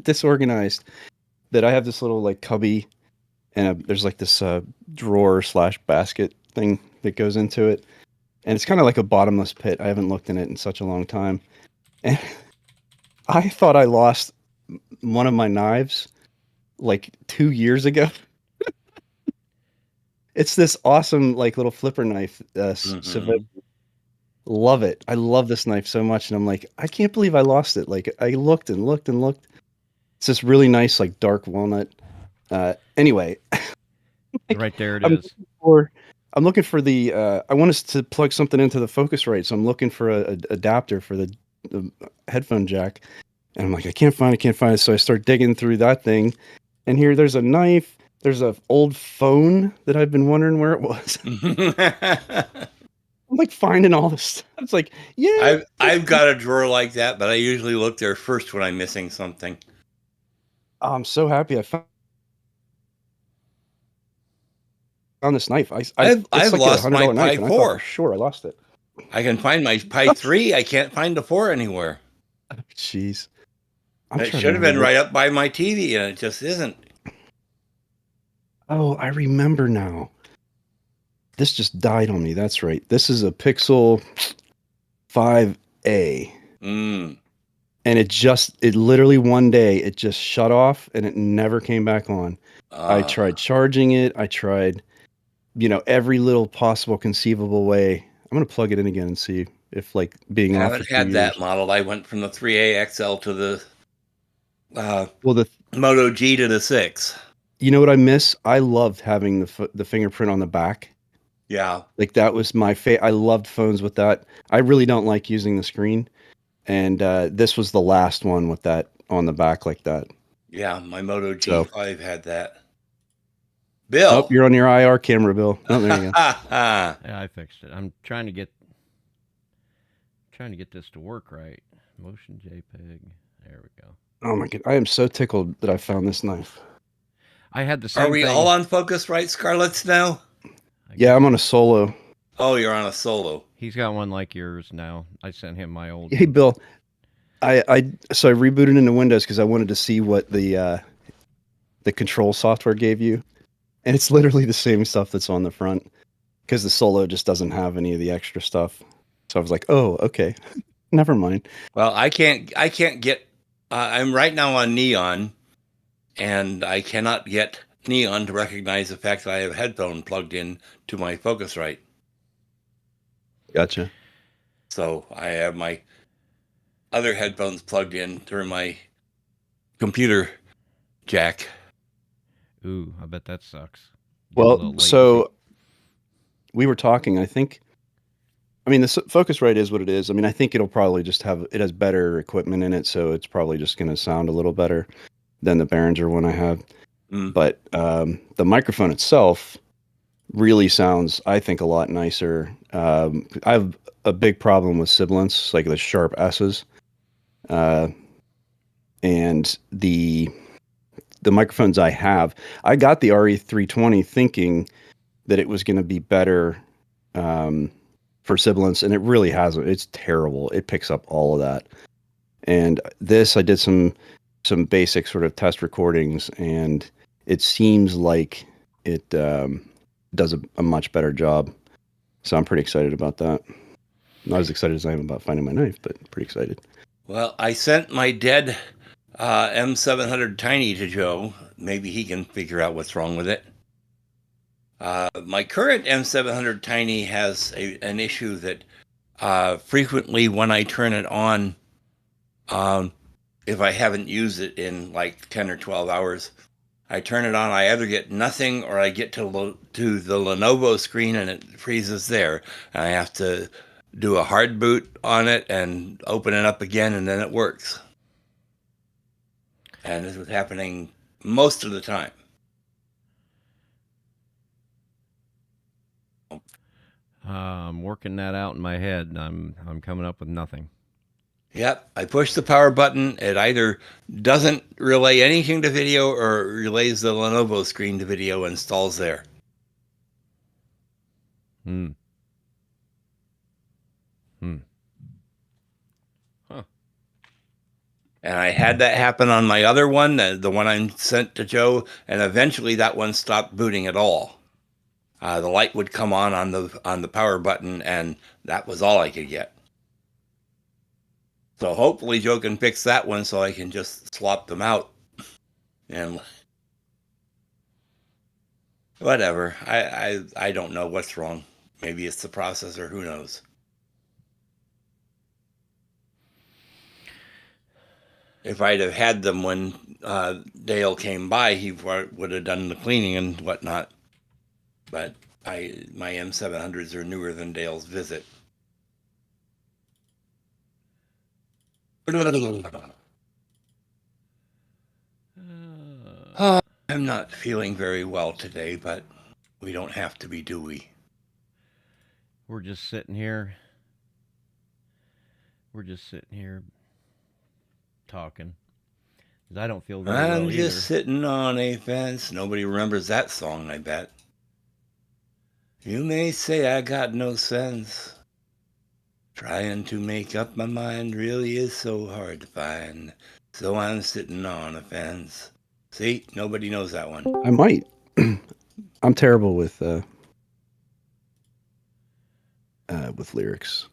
disorganized that I have this little like cubby and there's like this drawer slash basket thing that goes into it. And it's kind of like a bottomless pit. I haven't looked in it in such a long time. And I thought I lost one of my knives like 2 years ago. It's this awesome like little flipper knife. Mm-hmm. Love it. I love this knife so much. And I'm like, I can't believe I lost it. Like I looked and looked and looked. It's this really nice like dark walnut. Anyway, like, Right there it I'm is. looking for I'm looking for the I want us to plug something into the Focusrite, so I'm looking for a adapter for the headphone jack. And I'm like, I can't find it. So I start digging through that thing, and there's a knife. There's a old phone that I've been wondering where it was. I'm like finding all this stuff. It's like, yeah, I've got a drawer like that, but I usually look there first when I'm missing something. I'm so happy I found this knife. It's I've like lost a my $100 knife, Pi and I thought for 4. sure I lost it. I can find my Pi 3. I can't find the 4 anywhere. Jeez, It should have been right up by my TV, and it just isn't. Oh, I remember now. This just died on me. That's right. This is a Pixel 5A. Mm. And it literally one day, it just shut off and it never came back on. I tried charging it. I tried, every little possible conceivable way. I'm going to plug it in again and see if like being off for 2 years. I haven't had that model. I went from the 3A XL to the the Moto G to the 6. You know what I miss? I loved having the fingerprint on the back. Yeah. Like that was my I loved phones with that. I really don't like using the screen. And this was the last one with that on the back like that. Yeah, my Moto G5 had that. Bill. Oh, you're on your IR camera, Bill. Oh, there you go. Yeah, I fixed it. I'm trying to get this to work right. Motion JPEG. There we go. Oh my god, I am so tickled that I found this knife. I had the same thing. Are we all on Focusrite Scarletts now? Yeah, I'm on a solo. Oh, you're on a solo. He's got one like yours now. I sent him my old. Hey, Bill. I rebooted into Windows because I wanted to see what the control software gave you, and it's literally the same stuff that's on the front because the solo just doesn't have any of the extra stuff. So I was like, oh, okay, never mind. Well, I can't get. I'm right now on Neon, and I cannot get Neon to recognize the fact that I have a headphone plugged in to my Focusrite. Gotcha. So I have my other headphones plugged in through my computer jack. Ooh, I bet that sucks. Well, so we were talking, I think, I mean, the Focusrite is what it is. I mean, I think it'll probably just it has better equipment in it, so it's probably just going to sound a little better than the Behringer one I have. But the microphone itself really sounds, I think, a lot nicer. I have a big problem with sibilants, like the sharp S's. And the microphones I have, I got the RE320 thinking that it was going to be better for sibilants, and it really hasn't. It's terrible. It picks up all of that. And this, I did some basic sort of test recordings, and it seems like it does a much better job. So I'm pretty excited about that. Not as excited as I am about finding my knife, but pretty excited. Well, I sent my dead M700 Tiny to Joe. Maybe he can figure out what's wrong with it. My current M700 Tiny has an issue that frequently when I turn it on, if I haven't used it in like 10 or 12 hours, I turn it on, I either get nothing or I get to the Lenovo screen and it freezes there. And I have to do a hard boot on it and open it up again, and then it works. And this was happening most of the time. I'm working that out in my head. I'm coming up with nothing. Yep, I push the power button. It either doesn't relay anything to video or relays the Lenovo screen to video and stalls there. Huh. And I had that happen on my other one, the one I sent to Joe, and eventually that one stopped booting at all. The light would come on the power button, and that was all I could get. So hopefully Joe can fix that one so I can just swap them out. And whatever. I don't know what's wrong. Maybe it's the processor. Who knows? If I'd have had them when Dale came by, he would have done the cleaning and whatnot. But my M700s are newer than Dale's visit. I'm not feeling very well today, but we don't have to be, do we? We're just sitting here. Talking. 'Cause I don't feel very well I'm either. just sitting on a fence. Nobody remembers that song, I bet. You may say I got no sense. Trying to make up my mind really is so hard to find. So I'm sitting on a fence. See, nobody knows that one. I might. I'm terrible with lyrics.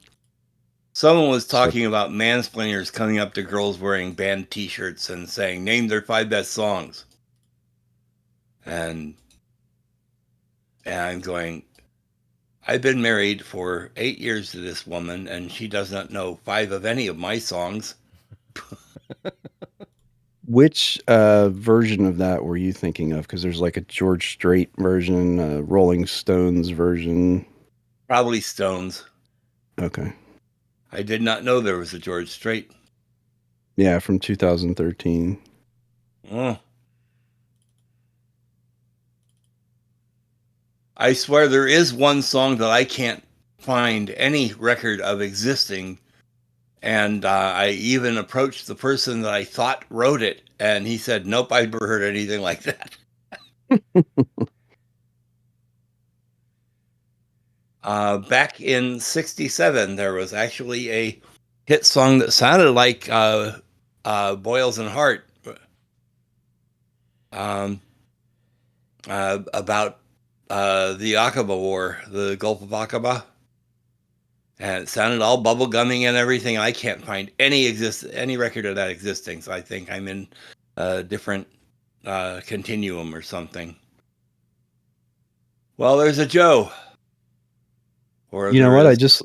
Someone was talking about mansplainers coming up to girls wearing band T-shirts and saying, "Name their 5 best songs." And I'm going, I've been married for 8 years to this woman, and she does not know 5 of any of my songs. Which version of that were you thinking of? Because there's like a George Strait version, a Rolling Stones version. Probably Stones. Okay. I did not know there was a George Strait. Yeah, from 2013. Oh. I swear there is one song that I can't find any record of existing. And I even approached the person that I thought wrote it, and he said, "Nope, I've never heard anything like that." Back in '67, there was actually a hit song that sounded like Boyles and Hart, about the Aqaba War, the Gulf of Aqaba. And it sounded all bubblegumming and everything. I can't find any record of that existing, so I think I'm in a different continuum or something. Well, there's a Joe. Or you know what? I just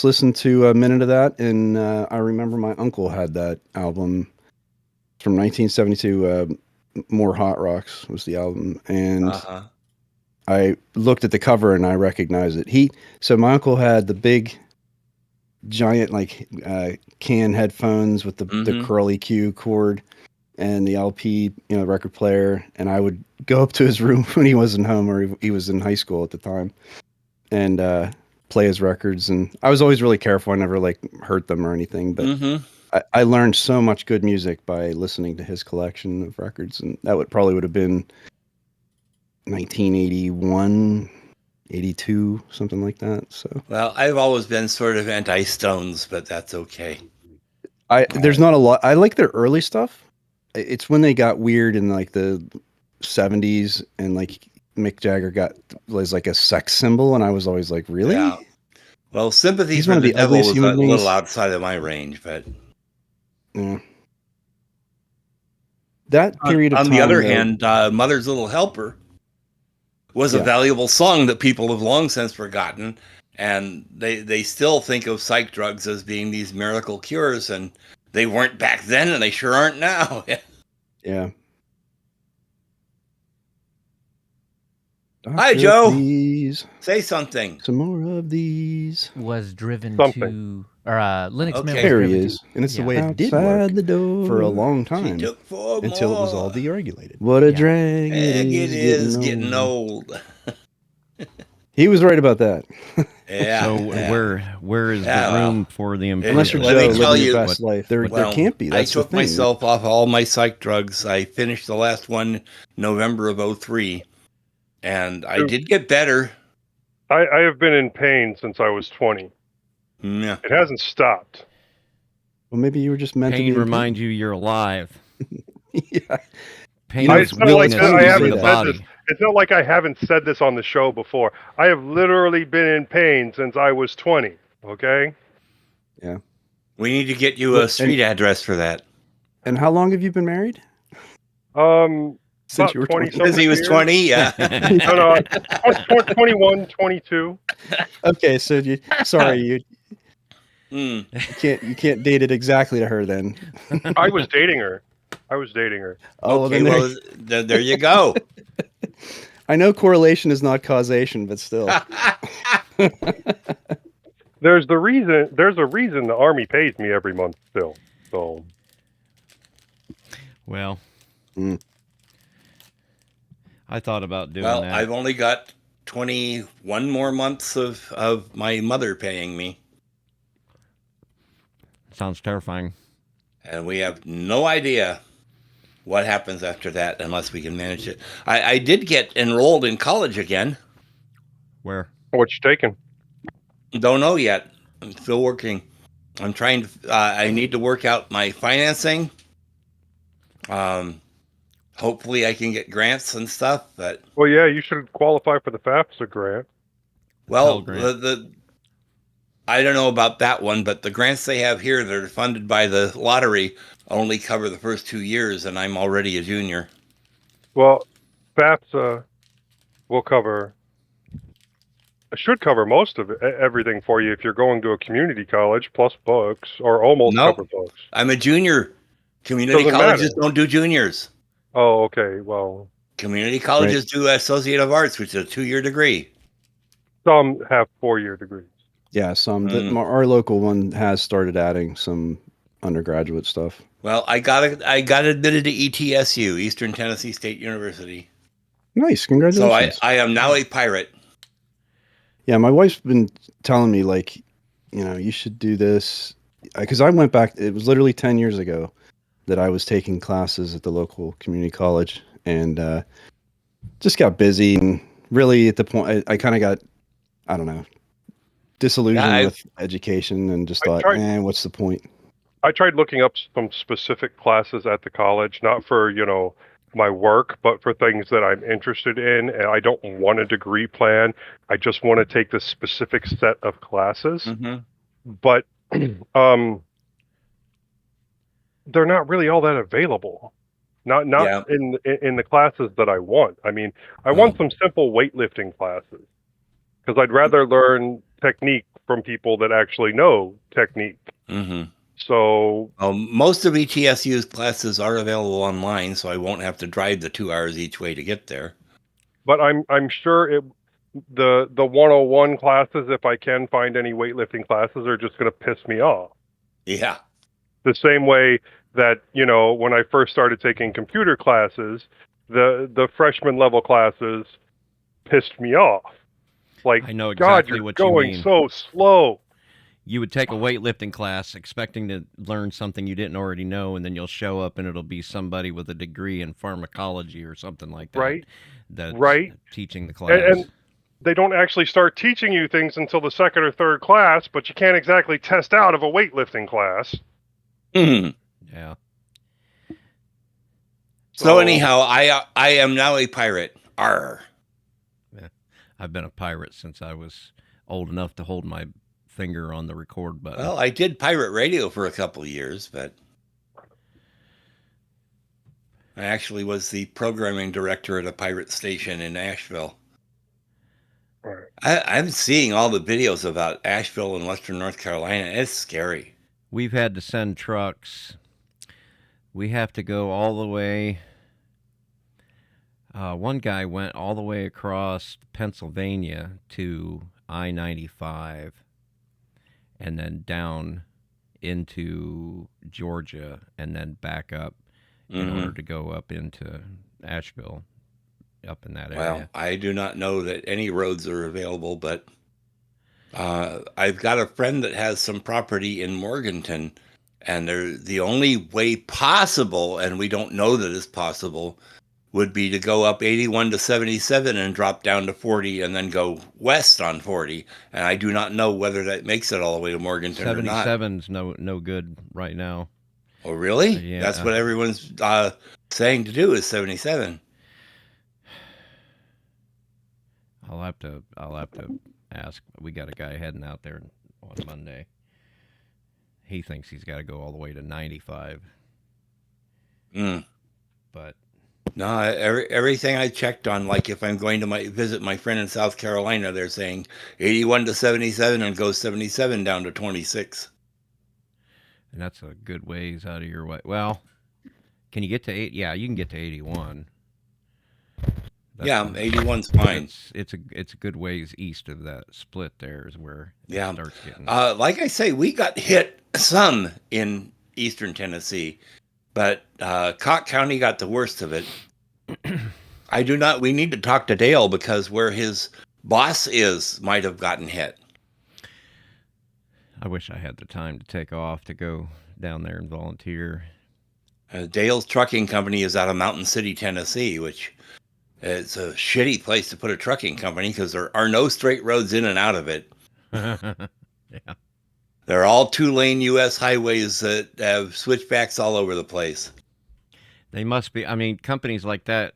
listened to a minute of that, and I remember my uncle had that album from 1972. More Hot Rocks was the album, and I looked at the cover and I recognized it. So my uncle had the big, giant can headphones with the curly Q cord and the LP, record player. And I would go up to his room when he wasn't home, or he was in high school at the time, and play his records. And I was always really careful. I never hurt them or anything, but I learned so much good music by listening to his collection of records. And that would have been 1981, 82, something like that. So, well, I've always been sort of anti-Stones, but that's okay. There's not a lot. I like their early stuff. It's when they got weird in the 70s, and Mick Jagger was like a sex symbol, and I was always like, really? Yeah. Well, Sympathy for the Devil was a little outside of my range, but yeah. That period of time. On the other hand, Mother's Little Helper was a valuable song that people have long since forgotten, and they still think of psych drugs as being these miracle cures, and they weren't back then, and they sure aren't now. Yeah. Hi, Joe. Please. Say something. Some more of these. Was driven to, or Linux Man. There he is, and it's the way it did work the door for a long time until it was all deregulated. What a drag! It is getting old. He was right about that. Yeah. So where is the room for the improvement? Unless you're Joe living your best life, there can't be. That's I took myself off all my psych drugs. I finished the last one November of 2003, and I did get better. I have been in pain since I was 20. Yeah. It hasn't stopped. Well, maybe you were just meant to be. Pain reminds you you're alive. Yeah. Pain I- is it's not like weakness I in haven't the said body. It's not like I haven't said this on the show before. I have literally been in pain since I was 20. Okay. We need to get you a street address for that. And how long have you been married? Since About you were 20 Because he was 20, yeah. No, 21, 22. Okay, so you Mm. you can't date it exactly to her then. I was dating her. Oh, Okay, well, then there you go. I know correlation is not causation, but still. There's a reason the Army pays me every month still. So Well, I thought about doing Well, that. I've only got 21 more months of my mother paying me. Sounds terrifying. And we have no idea what happens after that unless we can manage it. I did get enrolled in college again. Where? what you taking? Don't know yet. I'm still working. I'm trying to. I need to work out my financing. Hopefully, I can get grants and stuff. But Well, yeah, you should qualify for the FAFSA grant. well, Grant. I don't know about that one, but the grants they have here that are funded by the lottery only cover the first 2 years, and I'm already a junior. Well, FAFSA should cover most of it, everything for you if you're going to a community college plus books, or almost Nope. cover books. I'm a junior. Community Doesn't colleges matter. don't do juniors. Oh, okay. Well, Community colleges do Associate of Arts, which is a 2-year degree. some have 4-year degrees. Yeah, our local one has started adding some undergraduate stuff. Well, I got admitted to ETSU, Eastern Tennessee State University. Nice, So congratulations. I am now a pirate. Yeah, my wife's been telling me, like, you should do this. Because I went back, it was literally 10 years ago that I was taking classes at the local community college, and just got busy. And really, at the point, I kind of got, I don't know, disillusioned with education and just thought, what's the point? I tried looking up some specific classes at the college, not for, my work, but for things that I'm interested in. And I don't want a degree plan. I just want to take this specific set of classes. Mm-hmm. But they're not really all that available. Not in the classes that I want. I mean, I want some simple weightlifting classes because I'd rather learn technique from people that actually know technique. Mm-hmm. So most of ETSU's classes are available online, so I won't have to drive the 2 hours each way to get there. But I'm sure the 101 classes, if I can find any weightlifting classes, are just going to piss me off. Yeah. The same way that, when I first started taking computer classes, the freshman level classes pissed me off. Like, I know exactly God, you're what going you mean. so slow. You would take a weightlifting class expecting to learn something you didn't already know, and then you'll show up and it'll be somebody with a degree in pharmacology or something like that. Right. That's teaching the class. And they don't actually start teaching you things until the second or third class, but you can't exactly test out of a weightlifting class. Mm-hmm. Yeah. So anyhow, I am now a pirate. Arr. Yeah. I've been a pirate since I was old enough to hold my finger on the record button. Well, I did pirate radio for a couple of years, but I actually was the programming director at a pirate station in Asheville. Right. I'm seeing all the videos about Asheville and Western North Carolina. It's scary. We've had to send trucks. We have to go all the way. One guy went all the way across Pennsylvania to I-95 and then down into Georgia and then back up in order to go up into Asheville, up in that area. Well, I do not know that any roads are available, but I've got a friend that has some property in Morganton, and they're the only way possible, and we don't know that it's possible, would be to go up 81 to 77 and drop down to 40 and then go west on 40. And I do not know whether that makes it all the way to Morganton or not. 77's no good right now. Oh, really? Yeah. That's what everyone's saying to do is 77. I'll have to ask. We got a guy heading out there on Monday. He thinks he's got to go all the way to 95. But no, everything I checked on, like if I'm going to visit my friend in South Carolina, they're saying 81 to 77 and go 77 down to 26. And that's a good ways out of your way. Well, can you get to 8? Yeah, you can get to 81. Yeah, 81's fine. It's a good ways east of that split. There is where it starts getting. Like I say, we got hit some in eastern Tennessee, but Cocke County got the worst of it. We need to talk to Dale because where his boss is might have gotten hit. I wish I had the time to take off to go down there and volunteer. Dale's trucking company is out of Mountain City, Tennessee, which it's a shitty place to put a trucking company because there are no straight roads in and out of it. Yeah. They're all 2-lane U.S. highways that have switchbacks all over the place. They must be. I mean, companies like that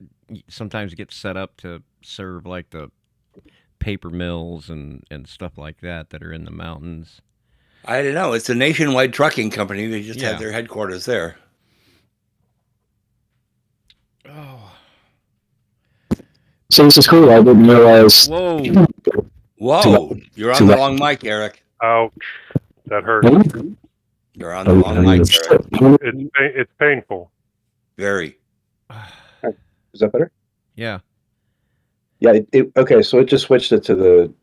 sometimes get set up to serve like the paper mills and stuff like that are in the mountains. I don't know. It's a nationwide trucking company. They just have their headquarters there. Oh. So this is cool. I didn't realize. Whoa. You're on the wrong mic, Eric. Ouch. That hurt. You're on the wrong mic, Eric. It's painful. Very. Is that better? Yeah. Yeah. Okay. So it just switched it to the.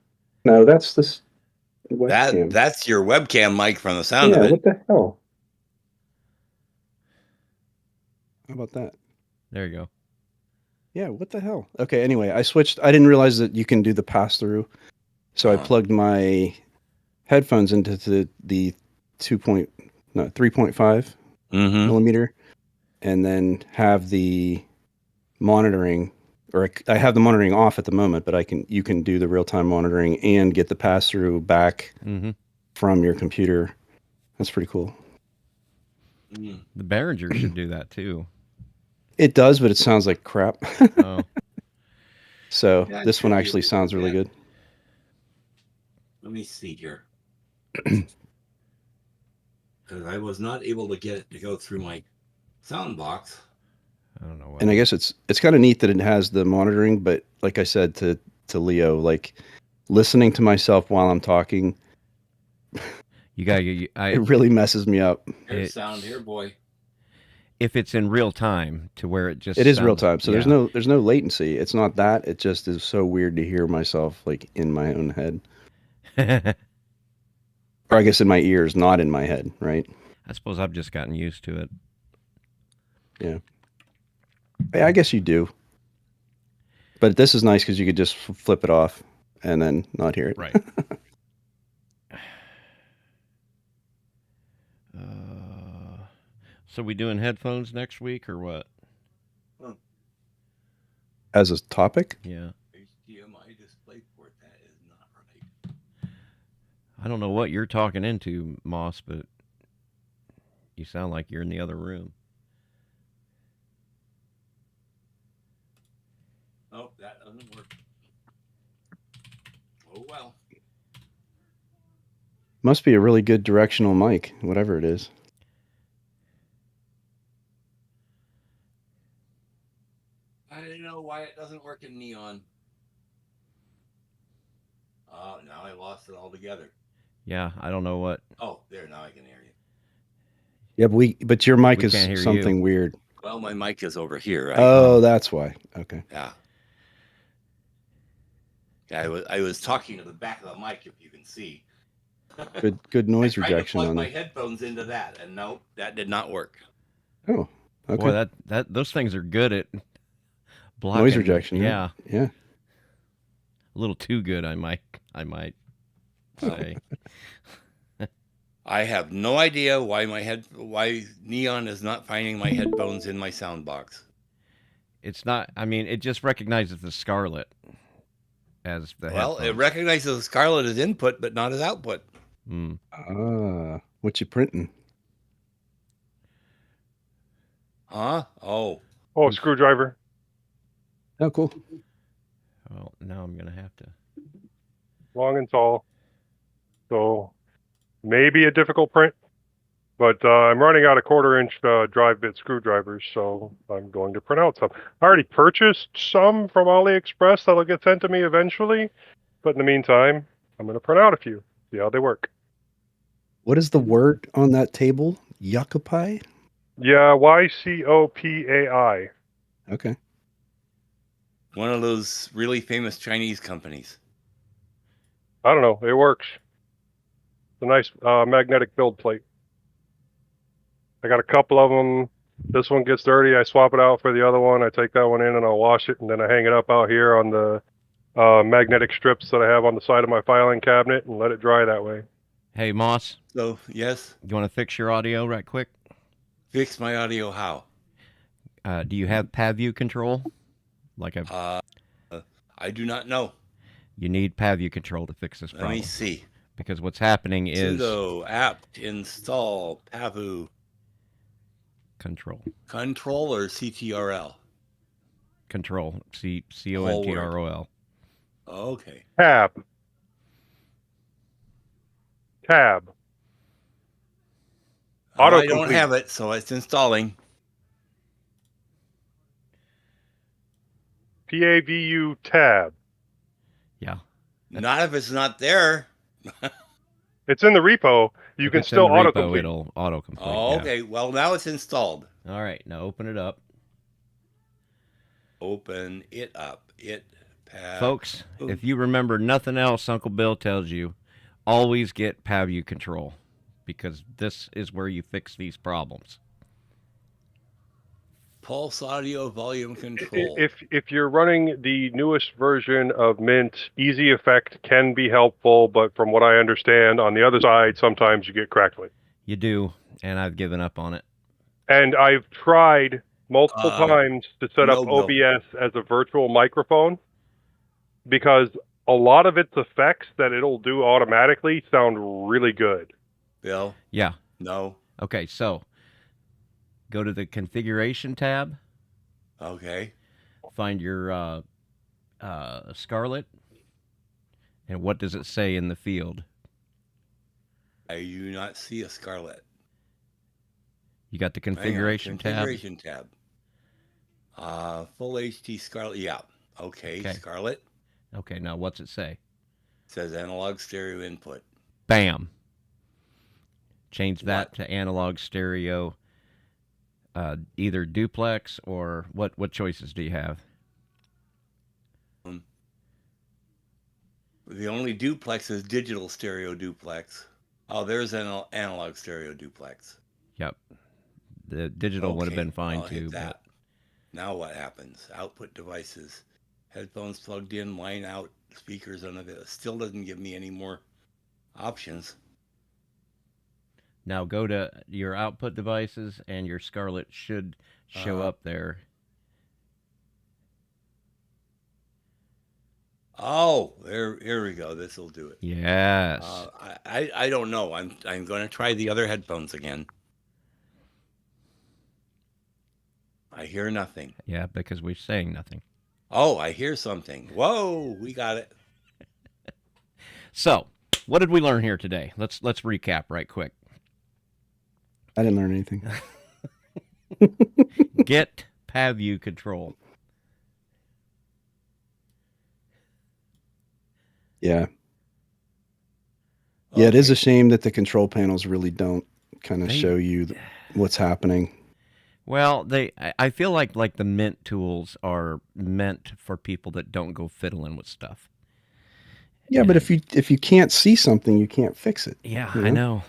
No, that's this. Webcam. That's your webcam mic from the sound of it. What the hell? How about that? There you go. Yeah, what the hell? Okay, anyway, I switched. I didn't realize that you can do the pass-through. So I plugged my headphones into the 3.5 millimeter and then have the monitoring, or I have the monitoring off at the moment, but you can do the real-time monitoring and get the pass-through back from your computer. That's pretty cool. The Behringer should do that too. It does, but it sounds like crap. Oh. So this one actually sounds really good. Let me see here. Because I was not able to get it to go through my sound box. I don't know. And I guess it's kind of neat that it has the monitoring, but like I said to Leo, like listening to myself while I'm talking, it really messes me up. Here's sound here, boy. If it's in real time to where it is real time. So there's no latency. It's not that. It just is so weird to hear myself like in my own head. Or I guess in my ears, not in my head, right? I suppose I've just gotten used to it. Yeah. I guess you do. But this is nice because you could just flip it off and then not hear it. Right. So we doing headphones next week or what? As a topic? Yeah. HDMI DisplayPort, that is not right. I don't know what you're talking into, Moss, but you sound like you're in the other room. Oh, that doesn't work. Oh, well. Must be a really good directional mic, whatever it is. I don't know why it doesn't work in neon. Oh, now I lost it altogether. Yeah, I don't know what. Oh, there, now I can hear you. Yeah, but your mic is something weird. Well, my mic is over here. Right? Oh, that's why. Okay. Yeah. Yeah, I was talking to the back of the mic, if you can see. Good noise rejection. I tried to plug on my headphones into that, and no, that did not work. Oh, okay. Boy, that those things are good at blocking noise rejection. Yeah. Yeah. A little too good, I might say. I have no idea why neon is not finding my headphones in my sound box. It's not. I mean, it just recognizes the Scarlet as the headphones. It recognizes the Scarlet as input, but not as output. What you printing? Huh? Oh, screwdriver. Oh, cool. Well, now I'm gonna have to. Long and tall. So maybe a difficult print, but I'm running out of 1/4-inch drive bit screwdrivers, so I'm going to print out some. I already purchased some from AliExpress that'll get sent to me eventually, but in the meantime, I'm going to print out a few, see how they work. What is the word on that table? Yakupai? Yeah, YCOPAI. Okay. one of those really famous Chinese companies. I don't know. It works. It's a nice magnetic build plate. I got a couple of them. This one gets dirty. I swap it out for the other one. I take that one in and I'll wash it, and then I hang it up out here on the magnetic strips that I have on the side of my filing cabinet and let it dry that way. Hey, Moss. So, yes. You want to fix your audio right quick? Fix my audio how? Do you have PAView control? I do not know. You need PAView control to fix this problem. Let me see. Because what's happening is sudo apt install pavu control or CTRL. Control CONTROL. Okay. Tab. I don't have it, so it's installing. PAVU tab. Yeah. Not if it's not there. It's in the repo. You can still autocomplete. It'll autocomplete. Oh, okay. Yeah. Well, now it's installed. All right. Now open it up. Open it up. Folks, if you remember nothing else Uncle Bill tells you, always get PAView control, because this is where you fix these problems. Pulse audio volume control. If you're running the newest version of Mint, Easy Effect can be helpful, but from what I understand, on the other side, sometimes you get crackling. You do, and I've given up on it. And I've tried multiple times to set up OBS as a virtual microphone, because a lot of its effects that it'll do automatically sound really good. Bill? Yeah. No. Okay, so go to the configuration tab. Okay. Find your Scarlet. And what does it say in the field? I do not see a Scarlet. You got the configuration tab? Configuration tab. Full HD Scarlet. Yeah. Okay. Scarlet. Okay, now what's it say? It says analog stereo input. Bam. Change that to analog stereo. Either duplex or what choices do you have? The only duplex is digital stereo duplex. Oh, there's an analog stereo duplex. Yep. The digital would have been fine too. Hit that. Now what happens? Output devices. Headphones plugged in, line out, speakers on it. Still doesn't give me any more options. Now go to your output devices, and your Scarlet should show up there. Oh, here we go. This will do it. Yes. I don't know. I'm going to try the other headphones again. I hear nothing. Yeah, because we're saying nothing. Oh, I hear something. Whoa, we got it. So, what did we learn here today? Let's recap right quick. I didn't learn anything. Get PAView control. Yeah. Yeah, it is a shame that the control panels really don't kind of show you what's happening. Well, I feel like the Mint tools are meant for people that don't go fiddling with stuff. Yeah, but if you can't see something, you can't fix it. Yeah, I know.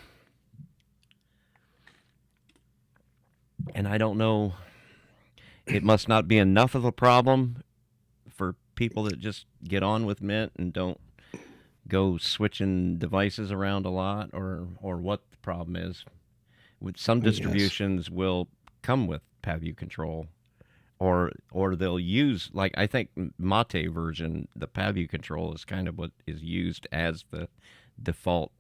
And I don't know. It must not be enough of a problem for people that just get on with Mint and don't go switching devices around a lot, or what the problem is. With some distributions will come with PAView control, or they'll use, like, I think Mate version, the Paview control is kind of what is used as the default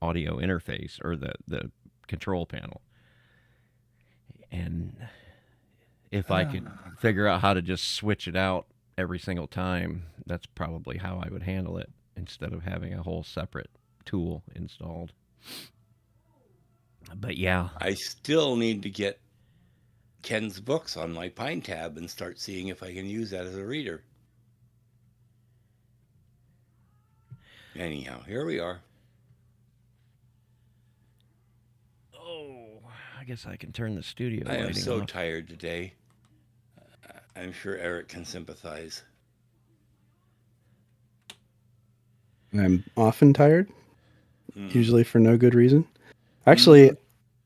audio interface, or the control panel. And if I could figure out how to just switch it out every single time, that's probably how I would handle it, instead of having a whole separate tool installed. But yeah, I still need to get Ken's books on my Pine tab and start seeing if I can use that as a reader. Anyhow, here we are. Oh, I guess I can turn the studio I am lighting so off. tired today. I'm sure Eric can sympathize. I'm often tired, usually for no good reason. Actually,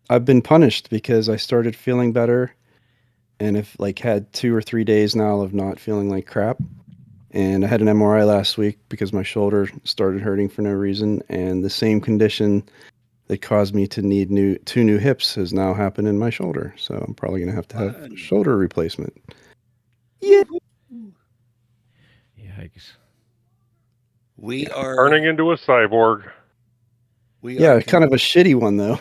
I've been punished because I started feeling better, and if had 2 or 3 days now of not feeling like crap. And I had an MRI last week because my shoulder started hurting for no reason, and the same condition that caused me to need 2 new hips has now happened in my shoulder. So I'm probably going to have a shoulder replacement. Yeah. Yikes. We are turning into a cyborg. Yeah, kind of a shitty one though.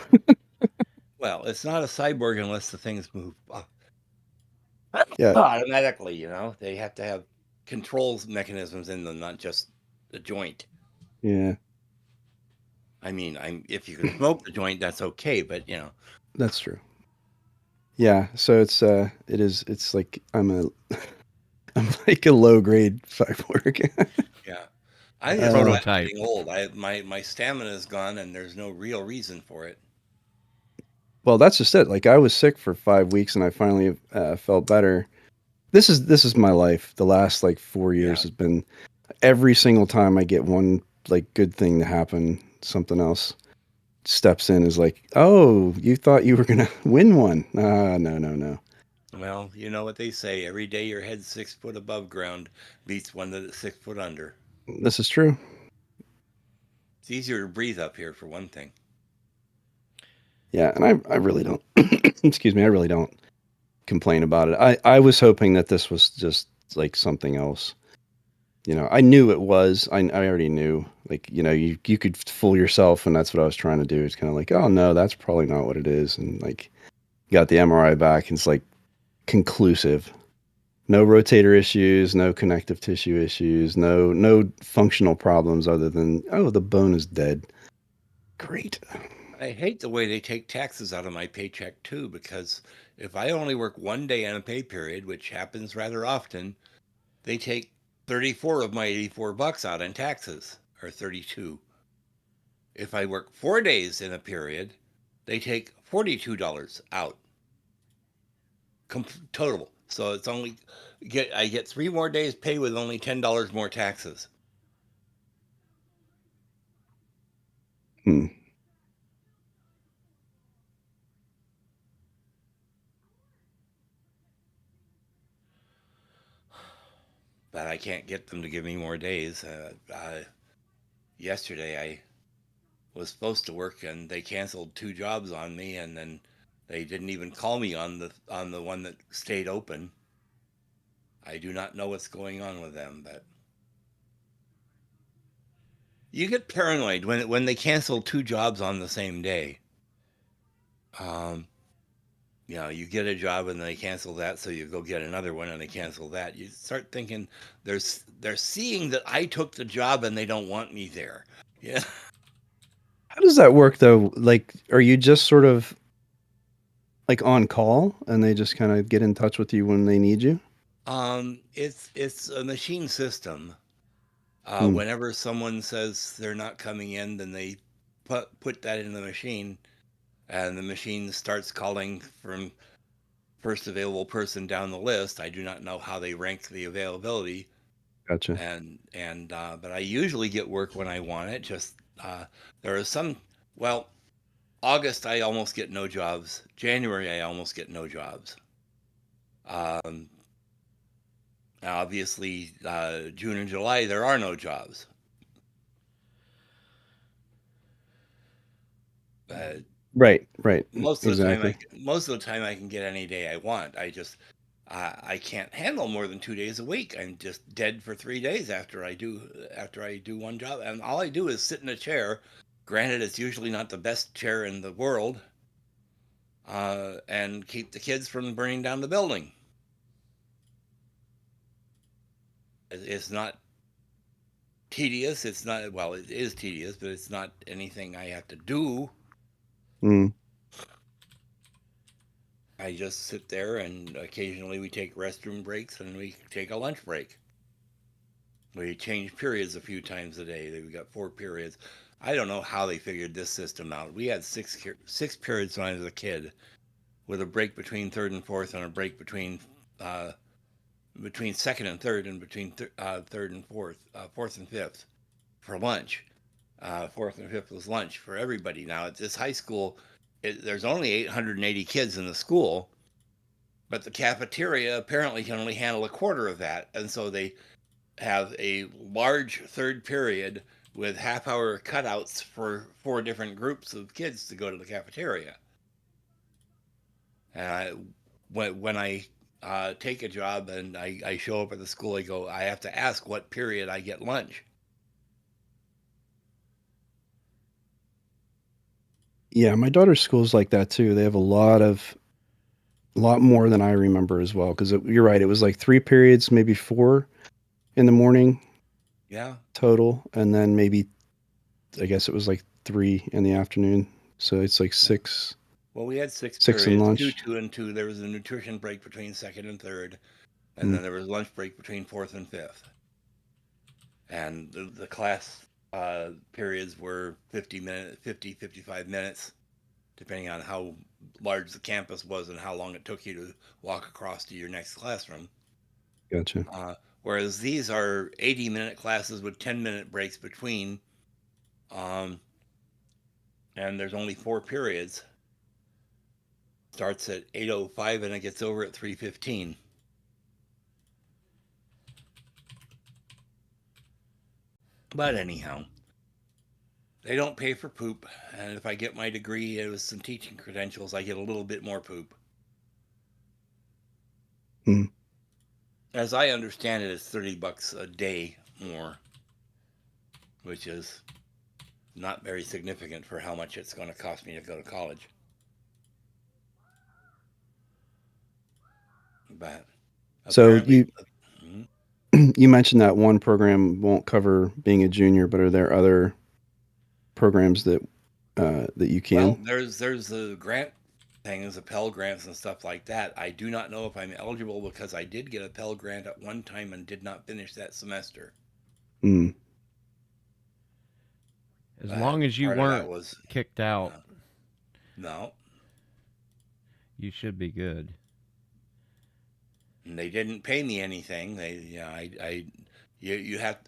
Well, it's not a cyborg unless the things move Yeah. automatically. They have to have controls mechanisms in them, not just the joint. Yeah. I mean, if you can smoke the joint, that's okay, but That's true. Yeah, so it's like I'm like a low grade cyborg. Yeah. I just prototype. getting old. My stamina is gone, and there's no real reason for it. Well, that's just it. Like, I was sick for 5 weeks, and I finally felt better. This is my life. The last 4 years has been every single time I get one good thing to happen, something else steps in, is like, oh, you thought you were gonna win one? No. Well, you know what they say: every day your head's 6 foot above ground beats one that's 6 foot under. This is true. It's easier to breathe up here, for one thing. Yeah, and I really don't. Excuse me, I really don't complain about it. I was hoping that this was just something else. I knew it was. I already knew. You could fool yourself, and that's what I was trying to do. It's kind of like, oh no, that's probably not what it is. And got the MRI back, and it's conclusive. No rotator issues, no connective tissue issues, no functional problems other than, oh, the bone is dead. Great. I hate the way they take taxes out of my paycheck too, because if I only work 1 day in a pay period, which happens rather often, they take 34 of my $84 out in taxes, or 32. If I work 4 days in a period, they take $42 out. Total. So it's only I get 3 more days pay with only $10 more taxes. But I can't get them to give me more days. Yesterday I was supposed to work, and they canceled 2 jobs on me, and then they didn't even call me on the one that stayed open. I do not know what's going on with them, but you get paranoid when they cancel 2 jobs on the same day. You get a job and they cancel that, so you go get another one and they cancel that. You start thinking they're seeing that I took the job and they don't want me there. Yeah. How does that work though? Are you just sort of on call, and they just kind of get in touch with you when they need you? It's a machine system. Whenever someone says they're not coming in, then they put that in the machine, and the machine starts calling from first available person down the list. I do not know how they rank the availability. Gotcha. But I usually get work when I want it. Just there are some. Well, August I almost get no jobs. January I almost get no jobs. Obviously, June and July there are no jobs. But right. Most of exactly. the time I can get any day I want. I can't handle more than 2 days a week. I'm just dead for 3 days after I do one job, and all I do is sit in a chair. Granted, it's usually not the best chair in the world, and keep the kids from burning down the building. It's not tedious. It's not, well, it is tedious, but it's not anything I have to do. I just sit there, and occasionally we take restroom breaks and we take a lunch break. We change periods a few times a day. We got 4 periods. I don't know how they figured this system out. We had six periods when I was a kid, with a break between third and fourth, and a break between second and third, and between third and fourth, fourth and fifth, for lunch. Fourth and fifth was lunch for everybody. Now at this high school, there's only 880 kids in the school, but the cafeteria apparently can only handle a quarter of that, and so they have a large third period with half-hour cutouts for 4 different groups of kids to go to the cafeteria. And when I take a job and I show up at the school, I have to ask what period I get lunch. Yeah, my daughter's school's like that too. They have a lot more than I remember as well. Because you're right, it was like 3 periods, maybe 4 in the morning. Yeah. Total, and then maybe, I guess it was like 3 in the afternoon. So it's like 6. Well, we had 6 periods, and lunch. 2, 2, and 2. There was a nutrition break between second and third, and then there was lunch break between fourth and fifth. And the class periods were 55 minutes, depending on how large the campus was and how long it took you to walk across to your next classroom. Gotcha. Whereas these are 80-minute classes with 10-minute breaks between, and there's only 4 periods. Starts at 8:05 and it gets over at 3:15. But anyhow, they don't pay for poop, and if I get my degree with some teaching credentials, I get a little bit more poop. As I understand it, it's $30 a day more, which is not very significant for how much it's going to cost me to go to college. But so you mentioned that one program won't cover being a junior, but are there other programs that you can? Well, there's the grant things, the Pell grants and stuff like that. I do not know if I'm eligible because I did get a Pell grant at one time and did not finish that semester. As long as you weren't kicked out, no, you should be good. And they didn't pay me anything. You have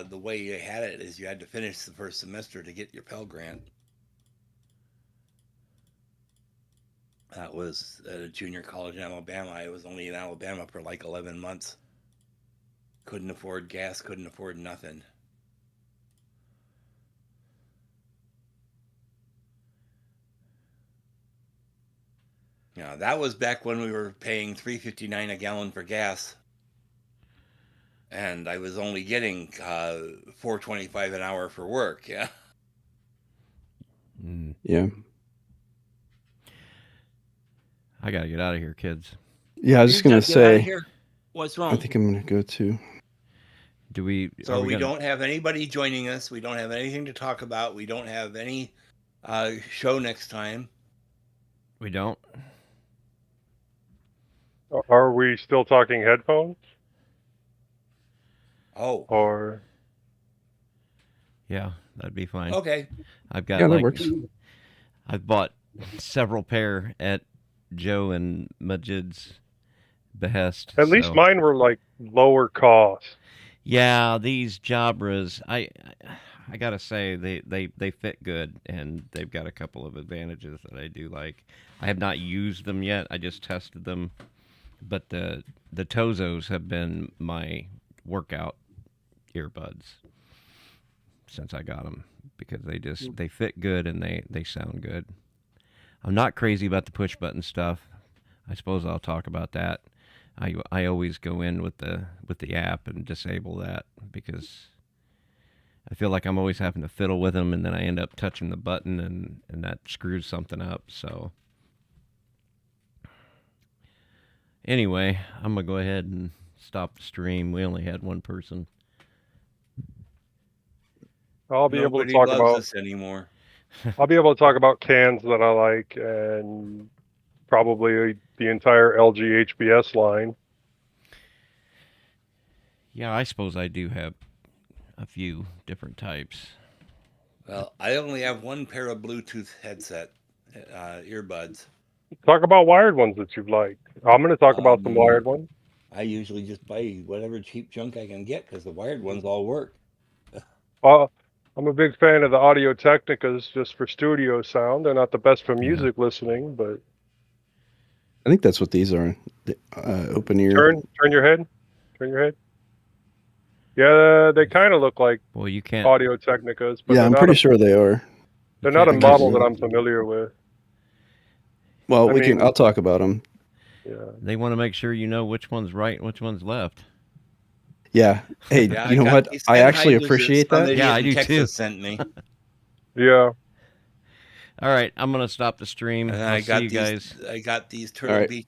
the way you had it is you had to finish the first semester to get your Pell grant. That was at a junior college in Alabama. I was only in Alabama for like 11 months. Couldn't afford gas, couldn't afford nothing. Yeah, that was back when we were paying $3.59 a gallon for gas, and I was only getting $4.25 an hour for work. Yeah. Yeah. I gotta get out of here, kids. Yeah, I was just gonna say. What's wrong? I think I'm gonna go too. We don't have anybody joining us. We don't have anything to talk about. We don't have any show next time. We don't. Are we still talking headphones? Oh. Or. Yeah, that'd be fine. Okay. I've got that works. I've bought several pair at Joe and Majid's behest. At least mine were like lower cost. Yeah, these Jabras, I gotta say they fit good, and they've got a couple of advantages that I do like. I have not used them yet. I just tested them, but the Tozos have been my workout earbuds since I got them, because they fit good and they sound good. I'm not crazy about the push button stuff. I suppose I'll talk about that. I always go in with the app and disable that because I feel like I'm always having to fiddle with them, and then I end up touching the button, and that screws something up. So anyway, I'm gonna go ahead and stop the stream. We only had one person. I'll be able to talk about this anymore. I'll be able to talk about cans that I like and probably the entire LG HBS line. Yeah, I suppose I do have a few different types. Well, I only have one pair of Bluetooth headset earbuds. Talk about wired ones that you've liked. I'm going to talk about some wired ones. I usually just buy whatever cheap junk I can get because the wired ones all work. I'm a big fan of the Audio Technicas just for studio sound. They're not the best for music listening, but I think that's what these are. Open ear. Turn your head. Turn your head. Yeah, they kind of look like you can't Audio Technicas, but yeah, I'm pretty sure they are. They're not a model that I'm familiar with. Well, I'll talk about them. Yeah. They want to make sure you know which one's right and which one's left. Yeah. Hey, you know what? I actually appreciate that. Yeah, I do too. Sent me. Yeah. All right, I'm gonna stop the stream. And I'll see you guys. I got these Turtle Beach